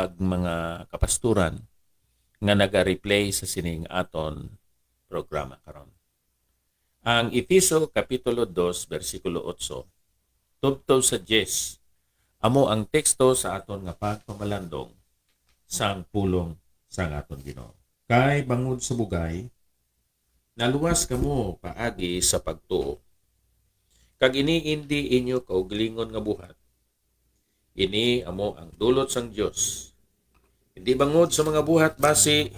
mga kapasturan nga naga-replay sa sining aton programa karon. Ang Efeso Kapitulo 2, versikulo 8, tubto sa 10, amo ang teksto sa aton nga pagpamalandong sang pulong sang aton Ginoo. Kay bangod sa bugay, naluwas kamo paagi sa pagtuo. Kag ini indi inyo kaugalingon nga buhat. Ini amo ang dulot sang Dios. Hindi bangod sa mga buhat basi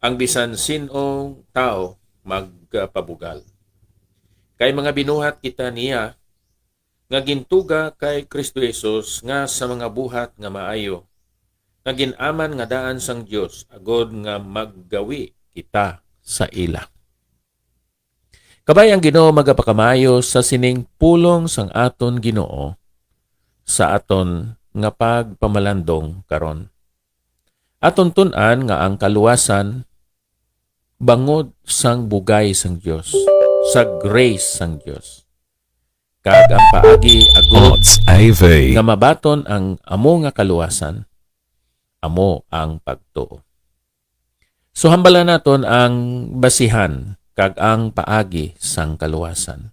ang bisan sinong tao magpabugal. Kay mga binuhat kita niya nga gintuga kay Kristo Jesus nga sa mga buhat nga maayo, nga ginaman nga daan sang Dios agod nga maggawi kita sa ila. Kabay ang Ginoo magapakamayo sa sining pulong sang aton Ginoo sa aton nga pagpamalandong karon. Aton tun-an nga ang kaluwasan bangod sang bugay sang Dios, sa grace sang Dios. Kag ang paagi agud nga mabaton ang amo nga kaluwasan, amo ang pagtuo. So hambalan naton ang basihan kag ang paagi sang kaluwasan.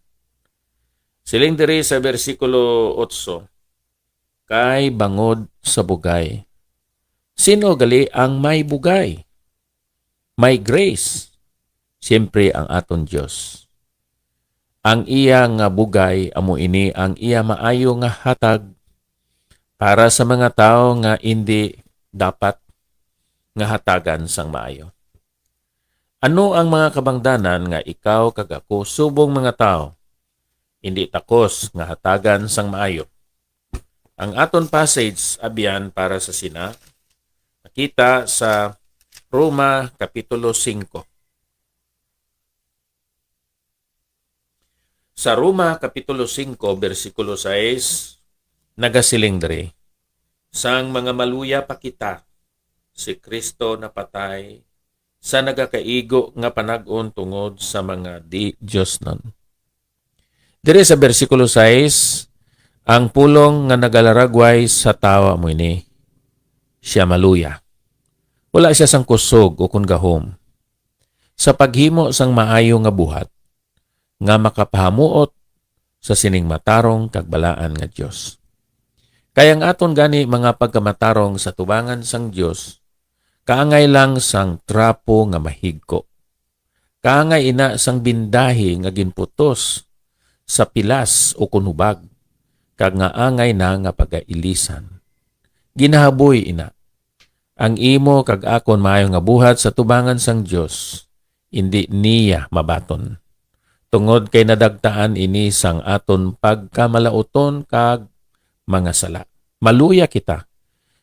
Siling diri sa bersikulo 8, kay bangod sa bugay. Sino gali ang may bugay? May grace. Siyempre ang aton Dios. Ang iya nga bugay amo ini ang iya maayo nga hatag para sa mga tao nga hindi dapat nga hatagan sang maayo. Ano ang mga kabangdanan nga ikaw kag ako subong mga tao hindi takos nga hatagan sang maayo? Ang aton passage abyan para sa sina nakita sa Roma Kapitulo 5. Sa Roma Kapitulo 5, versikulo 6, nagasiling diri, sang mga maluya pa kita, si Kristo napatay, sa nagakaigo nga panag-on tungod sa mga di Diyos nun. Diri sa versikulo 6, ang pulong nga nagalaragway sa tawa mo ini, siya maluya. Wala siya sang kusog o kun gahom. Sa paghimo sang maayo nga buhat, nga makapahamuot sa sining matarong kagbalaan nga Dios. Kaya ang aton gani mga pagkamatarong sa tubangan sang Dios, kaangay lang sang trapo nga mahigko. Kaangay ina sang bindahi nga ginputos sa pilas o kunubag, kag nga angay na nga pagailisan. Ginahaboy ina. Ang imo kag akon maayo nga buhat sa tubangan sang Dios, hindi niya mabaton. Tungod kay nadagtaan ini sang aton pagkamalauton kag mga sala. Maluya kita.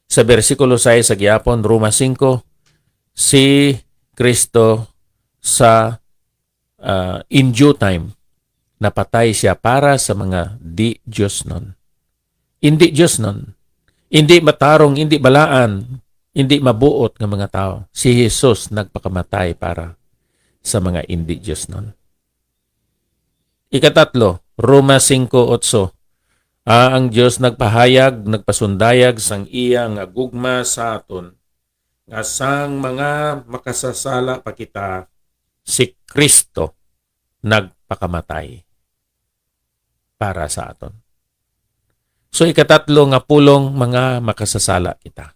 Sa bersikulo 6 sa gihapon Roma 5, si Kristo sa in due time napatay siya para sa mga di Diyos nun. Hindi Diyos nun. Hindi matarong, hindi balaan, hindi mabuot ng mga tao. Si Jesus nagpakamatay para sa mga hindi Diyos nun. Ikatatlo, Roma 5:8. Ang Diyos nagpahayag, nagpasundayag sang iya nga gugma sa aton, nga sang mga makasasala pa kita, si Kristo nagpakamatay para sa aton. So ikatatlo nga pulong mga makasasala kita.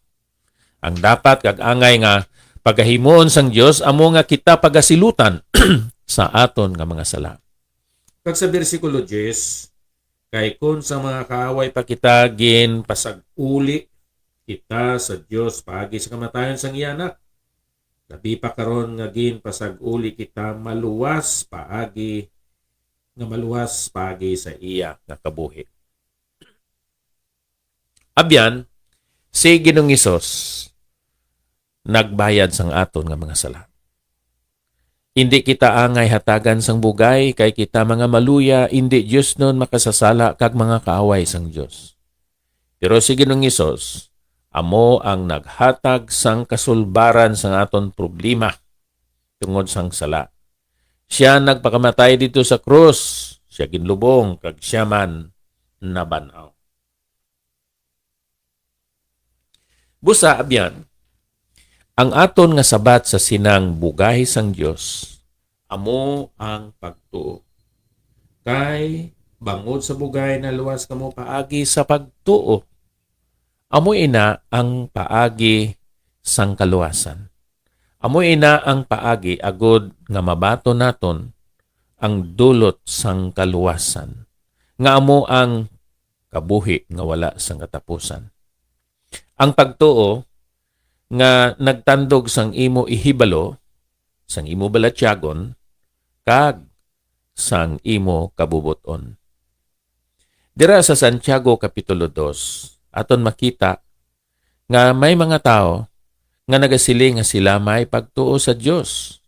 Ang dapat kag angay nga pagahimuon sang Dios amo nga kita pagasilutan sa aton nga mga sala. Kag sa bersikulo 10, kay kun sa mga kaaway pa kita gin pasag-uli kita sa Dios paagi sa kamatayon sang iya anak. Labi pa karon nga gin pasag-uli kita maluwas paagi sa iya nga kabuhi. Abyan si Ginoong Hesus nagbayad sang aton nga mga sala. Hindi kita angay hatagan sang bugay kay kita mga maluya, hindi Dios nun makasasala kag mga kaaway sang Dios. Pero si Ginoong Hesus amo ang naghatag sang kasulbaran sang aton problema tungod sang sala. Siya nagpakamatay dito sa krus, siya ginlubong kag siya man nabanaw. Busa abyan, ang aton nga sabat sa sinang bugahi sang Dios amo ang pagtuo. Kay bangod sa bugay na luwas kamo paagi sa pagtuo. Amo ina ang paagi sang kaluwasan. Amo ina ang paagi agod nga mabato naton ang dulot sang kaluwasan. Nga amo ang kabuhi nga wala sang katapusan. Ang pagtuo nga nagtandog sang imo ihibalo, sang imo balatyagon, kag sang imo kabubuton. Dira sa Santiago Kapitulo 2, aton makita nga may mga tao nga nagasiling nga sila may pagtuo sa Dios.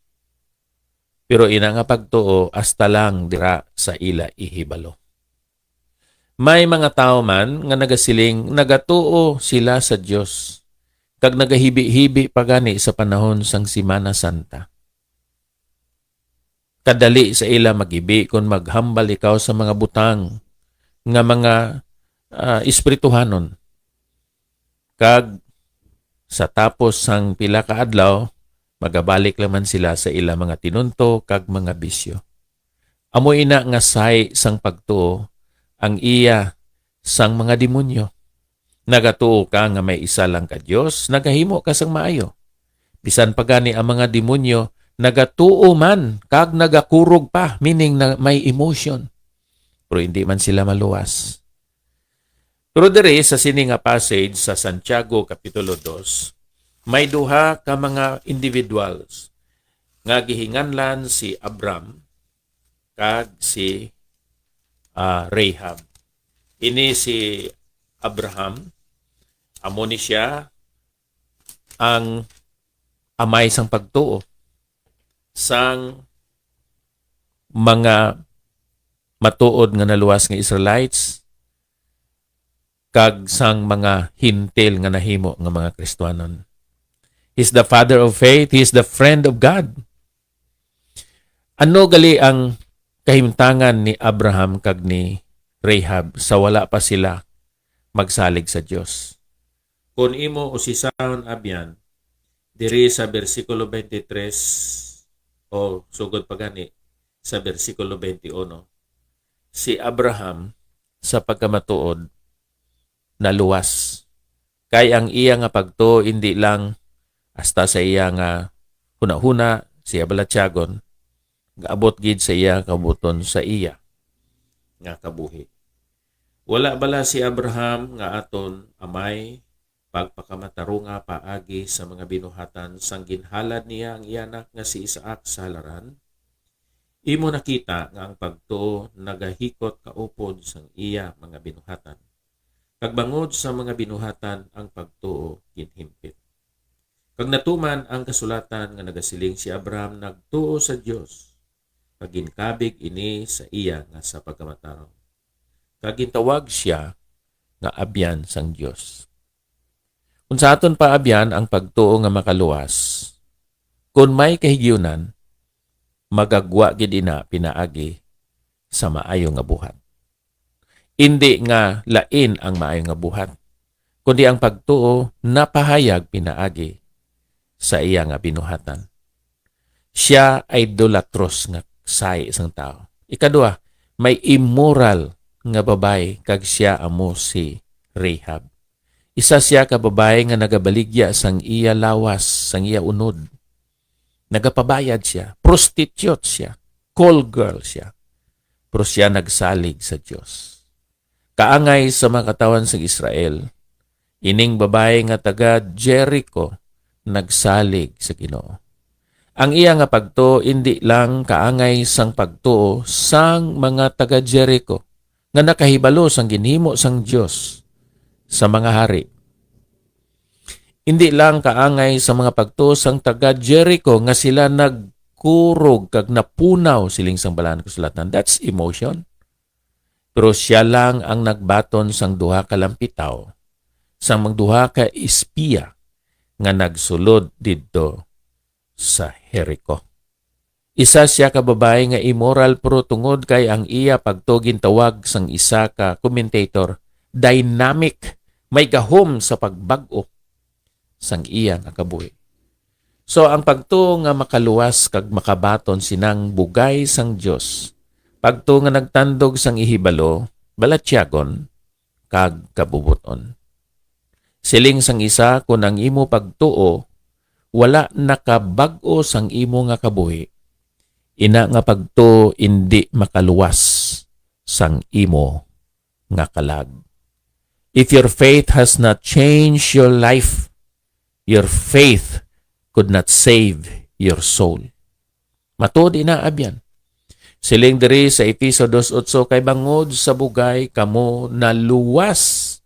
Pero ina nga pagtuo hasta lang dira sa ila ihibalo. May mga tao man nga nagasiling nagatuo sila sa Dios kag nagahibi-hibi pagani sa panahon sang Semana Santa. Kadali sa ila magibi kung maghambal ikaw sa mga butang nga mga espirituhanon. Kag sa tapos sang pila ka adlaw, magabalik laman sila sa ila mga tinunto kag mga bisyo. Amo ina nga say sang pagtuo ang iya sang mga demonyo. Nagatuo ka nga may isa lang ka Dios, nagahimo ka sang maayo. Bisan pagani ang mga demonyo, nagatuo man, kag nagakurog pa, meaning na may emotion. Pero hindi man sila maluwas. Pero diri sa sini nga passage sa Santiago Kapitulo 2, may duha ka mga individuals nga gihinganlan si Abram kag si Rahab. Ini si Abraham, amo ni siya ang amay sang pagtuo sang mga matuod nga naluwas nga Israelites kag sang mga hintil nga nahimo nga mga Kristiyanon. He's the father of faith, he is the friend of God. Ano gali ang kahimtangan ni Abraham kag ni Rahab sa wala pa sila magsalig sa Dios? Kung imo usisahon abyan, diri sa versikulo 23 o sugod pagani sa versikulo 21, si Abraham sa pagkamatuod naluwas. Kay ang iya nga pagtuo hindi lang hasta sa iya nga huna-huna siya balatyagon, gaabot gid sa iya kabuton sa iya nga kabuhi. Wala bala si Abraham nga aton amay pagpakamatarunga paagi sa mga binuhatan sang ginhalad niya ang iyanak nga si Isaac sa halaran? Imo nakita nga ang pagtuo nagahikot kaupod sang iya mga binuhatan. Kagbangod sa mga binuhatan ang pagtuo ginhimpit. Kag natuman ang kasulatan nga nagasiling si Abraham nagtuo sa Dios, kag ginkabig ini sa iya nga sa pagkamatarong. Kag gintawag siya nga abyan sang Dios. Kung sa aton pa abyan ang pagtuo nga makaluwas, kung may kahigyunan, magagwa gid ina pinaagi sa maayo nga buhat. Hindi nga lain ang maayo nga buhat, kundi ang pagtuo napahayag pinaagi sa iya nga binuhatan. Siya ay idolatros nga say isang tao. Ikadua, may immoral nga babae kag siya amo si Rahab. Isa siya ka babae nga nagabaligya sang iya lawas, sang iya unod. Nagapabayad siya, prostitute siya, call girl siya. Pero siya nagsalig sa Dios. Kaangay sa mga katawan sa Israel, ining babae nga taga Jericho nagsalig sa Ginoo. Ang iya nga pagtuo hindi lang kaangay sang pagtuo sang mga taga Jericho nga nakahibalo sang ginhimo sang Dios sa mga hari. Hindi lang kaangay sa mga pagtuo sang taga Jericho nga sila nagkurog kag napunaw siling sang balahan kasulatan. That's emotion. Pero siya lang ang nagbaton sang duha ka lampitaw, sang magduha ka espiya nga nagsulod didto sa Jericho. Isa siya ka babae nga immoral pero tungod kay ang iya pagtugin tawag sang isa ka commentator, dynamic, may gahom sa pagbag-o. sang iya nga kabuhi. So ang pagtuo nga makaluwas kag makabaton sinang bugay sang Dios, pagtuo nga nagtandog sang ihibalo, balatyagon kag kabubuton. Siling sang isa kun ang imo pagtuo wala nakabag-o sang imo nga kabuhi, ina nga pagtuo indi makaluwas sang imo nga kalag. If your faith has not changed your life, your faith could not save your soul. Matuod inaabyan. Siling diri sa Efeso 2:8, kay bangod sa bugay kamo naluwas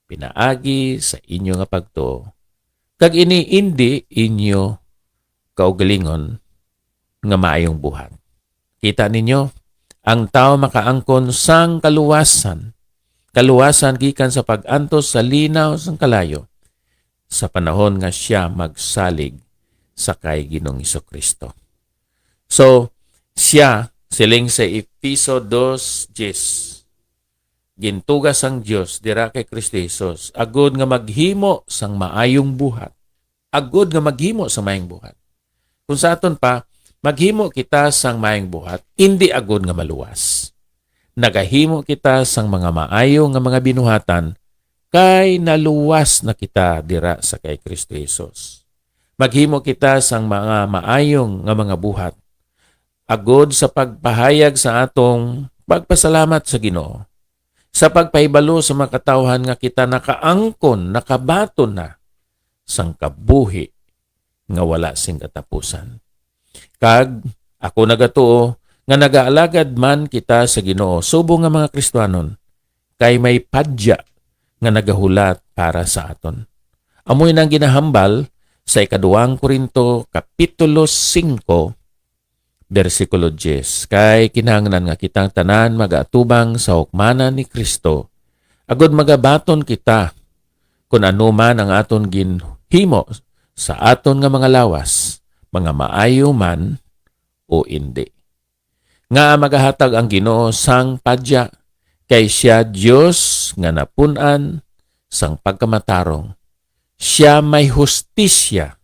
pinaagi sa inyo nga pagtuo. Kag ini indi inyo kaugalingon nga maayong buhat. Kita ninyo, ang tao makaangkon sang kaluwasan. Kaluwasan gikan sa pag-antos sa linaw sang kalayo sa panahon nga siya magsalig sa kay Ginoong Hesukristo. So, siya, siling sa Efeso 2:10, gintugas ang Dios dira kay Kristo Jesus, agud nga maghimo sang maayong buhat. Agud nga maghimo sang maayong buhat. Kung sa aton pa, maghimo kita sang maayong buhat, hindi agud nga maluwas. Nagahimo kita sang mga maayo nga mga binuhatan, kay naluwas na kita dira sa kay Kristo Jesus. Maghimo kita sang mga maayong nga mga buhat, agod sa pagpahayag sa atong pagpasalamat sa Ginoo, sa pagpahibalo sa mga katawhan nga kita nakaangkon, nakabaton na sang kabuhi nga wala sing katapusan. Kag ako nagatuo nga nagaalagad man kita sa Ginoo, subong nga mga Kristiyanon, kay may padya nga nagahulat para sa aton. Amoy nang ginahambal sa 2 Korinto Kapitulo 5, versikulo 10. Kay kinahanglan nga kitang tanan magaatubang sa hukmanan ni Kristo, agud magabaton kita kung ano man ang aton ginhimo sa aton nga mga lawas, mga maayo man o hindi. Nga magahatag ang Ginoo sang padya, kay siya Dios nga napunan sang pagkamatarong. Siya may hustisya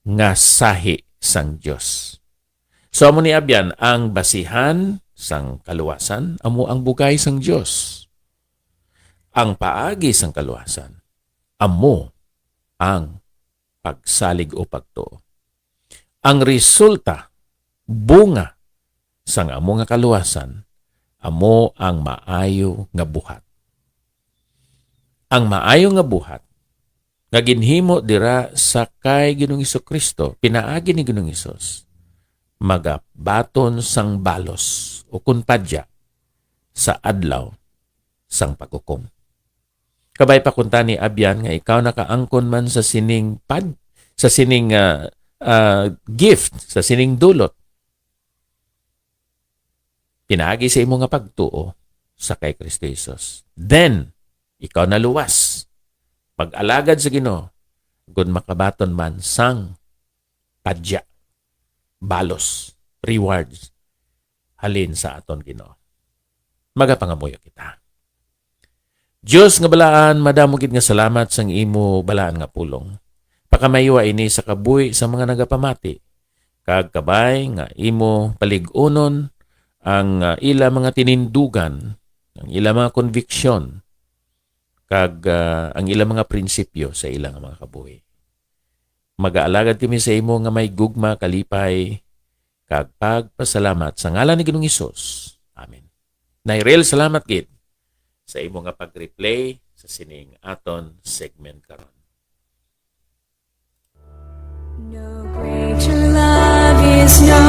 nga sahi sang Dios. So amo ni abyan ang basihan sang kaluwasan, amo ang bugay sang Dios. Ang paagi sang kaluwasan, amo ang pagsalig o pagtuo. Ang resulta, bunga sang amo nga kaluwasan, amo ang maayo nga buhat. Ang maayo nga buhat nga ginhimo dira sa kay Ginoong Hesukristo, pinaagi ni Ginoong Hesus, magabaton sang balos o kunpadya sa adlaw sang paghukom. Kabay pa kunta ni abyan nga ikaw nakaangkon man sa sining gift, sa sining dulot, pinaagi sa imo nga pagtuo sa kay Kristo Jesus. Then, ikaw naluwas. Pag-alagad sa Ginoo, kung makabaton man sang padya, balos, rewards, halin sa aton Ginoo. Magapangamuyo kita. Diyos nga balaan, madamo gid nga salamat sang imo balaan nga pulong. Pakamayo ini sa kabuhi sa mga nagapamati. Kag kabay nga imo paligunon ang ila mga tinindugan, ang ila mga konviksyon, kag ang ila mga prinsipyo sa ilang mga kabuhi. Mag-aalagad kami sa imo nga may gugma, kalipay, kag pagpasalamat sa ngalan ni Ginoong Hesus. Amen. Nairel salamat gid sa imo nga pag-replay sa sining aton segment karon. No greater love is no